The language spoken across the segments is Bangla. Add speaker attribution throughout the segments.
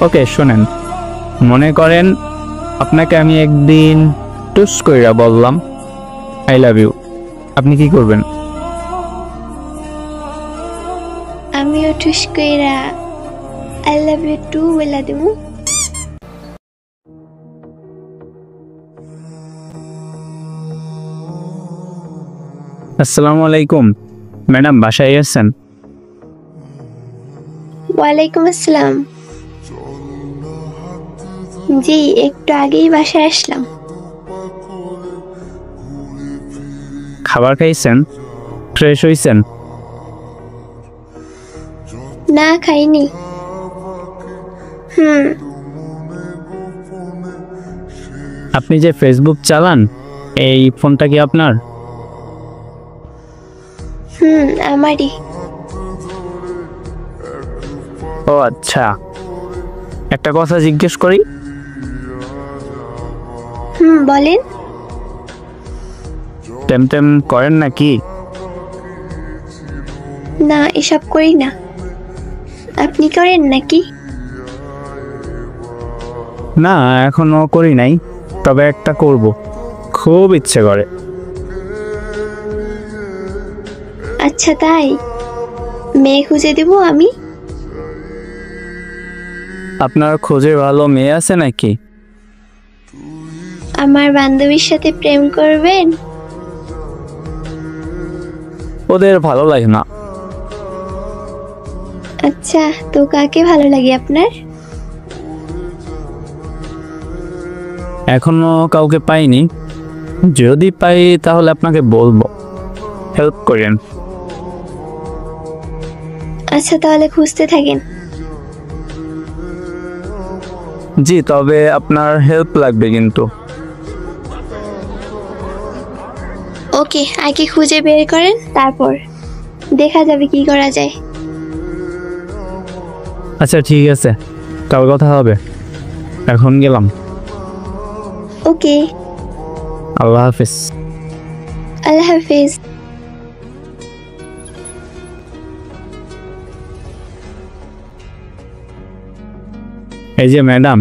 Speaker 1: ওকে শোনেন, মনে করেন আপনাকে আমি একদিন টুস কইরা বললাম আই লাভ ইউ, আপনি কি করবেন?
Speaker 2: আমিও টুস কইরা আই লাভ ইউ টু বলে দেব।
Speaker 1: আসসালামু আলাইকুম ম্যাডাম, বাসায় আছেন?
Speaker 2: ওয়ালাইকুম আসসালাম। জি, একটু আগেই বাসায় আসলাম।
Speaker 1: খাবার খাইছেন? ফ্রেশ হইছেন?
Speaker 2: না, খাইনি।
Speaker 1: আপনি যে ফেসবুক চালান, এই ফোনটা কি আপনার?
Speaker 2: আমারই।
Speaker 1: ও আচ্ছা, একটা কথা জিজ্ঞেস করি?
Speaker 2: বলেন।
Speaker 1: টেম করেন নাকি?
Speaker 2: না, এসব করি না। আপনি করেন নাকি?
Speaker 1: না, এখনো করি নাই, তবে একটা করব, খুব ইচ্ছে করে।
Speaker 2: আচ্ছা তাই? মেয়ে খুঁজে দেব আমি।
Speaker 1: আপনার খোঁজে ভালো মেয়ে আছে নাকি?
Speaker 2: আমার বান্ধবীর সাথে প্রেম করবেন?
Speaker 1: ওদের ভালো লাগে না।
Speaker 2: আচ্ছা, তো কাকে ভালো লাগে আপনার?
Speaker 1: এখনো কাউকে পাইনি, যদি পাই তাহলে আপনাকে বলবো, হেল্প করেন।
Speaker 2: আচ্ছা, তাহলে খুঁজতে থাকেন।
Speaker 1: জি, তবে আপনার হেল্প লাগবে কিন্তু।
Speaker 2: ওকে, আগে খুঁজে বের করেন, তারপর দেখা যাবে কি করা যায়।
Speaker 1: আচ্ছা ঠিক আছে, কাল কথা হবে, এখন গেলাম।
Speaker 2: ওকে,
Speaker 1: আল্লাহ হাফিজ।
Speaker 2: আল্লাহ হাফেজ।
Speaker 1: এই যে ম্যাডাম,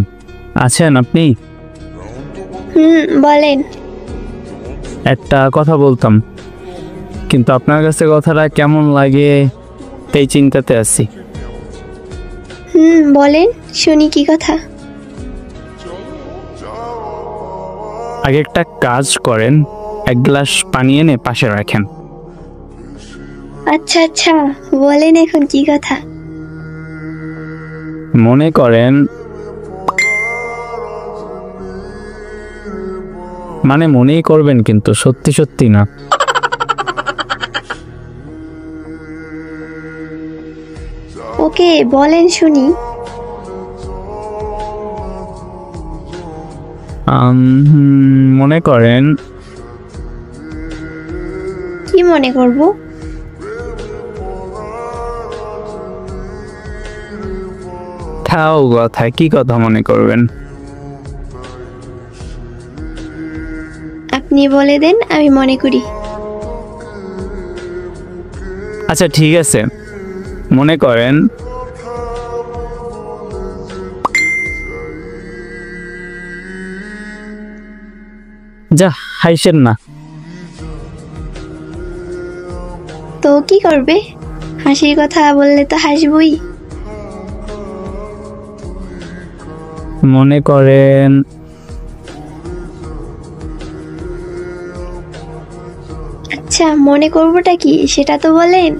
Speaker 1: আছেন আপনি?
Speaker 2: বলেন।
Speaker 1: একটা কথা বলতাম, কিন্তু আপনার কাছে কথাটা কেমন লাগে এই চিন্তাতে আছি।
Speaker 2: বলেন, শুনি কি কথা।
Speaker 1: আগে একটা কাজ করেন, এক গ্লাস পানি এনে পাশে রাখেন।
Speaker 2: আচ্ছা আচ্ছা, বলেন এখন কি কথা।
Speaker 1: মনে করেন, মানে মনেই করবেন কিন্তু সত্যি সত্যি না।
Speaker 2: ওকে, বলেন শুনি।
Speaker 1: মনে করেন,
Speaker 2: কি মনে করব?
Speaker 1: থাও কথা, কি কথা মনে করবেন?
Speaker 2: আপনি বলে দেন, আমি মনে করি।
Speaker 1: আচ্ছা ঠিক আছে, মনে করেন যা, হাসেন না।
Speaker 2: তো কি করবে? হাসির কথা বললে তো হাসবই।
Speaker 1: মনে করেন
Speaker 2: আচ্ছা, মনে করবোটা কি সেটা তো বলেন।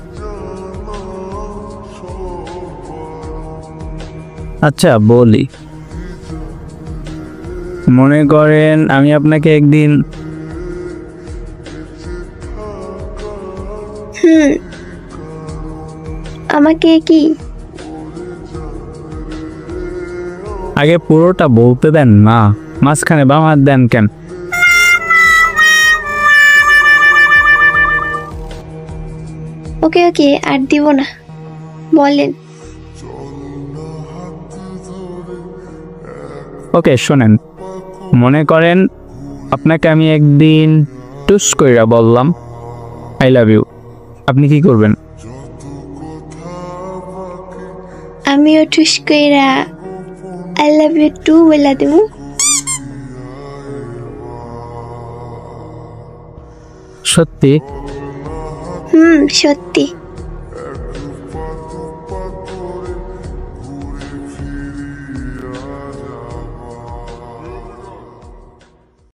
Speaker 1: আচ্ছা বলি, মনে করেন আমি আপনাকে একদিন
Speaker 2: আমাকে কি?
Speaker 1: আগে পুরোটা বলতে দেন না, মাঝখানে বাম হাত দেন কেন?
Speaker 2: ওকে ওকে, আর দিব না, বলেন।
Speaker 1: ওকে শোনেন, মনে করেন আপনাকে আমি একদিন টুস কইরা বললাম আই লাভ ইউ, আপনি কি করবেন?
Speaker 2: আমিও টুস কইরা আই লাভ ইউ টু বলে দেবো।
Speaker 1: সত্যি?
Speaker 2: সত্যি।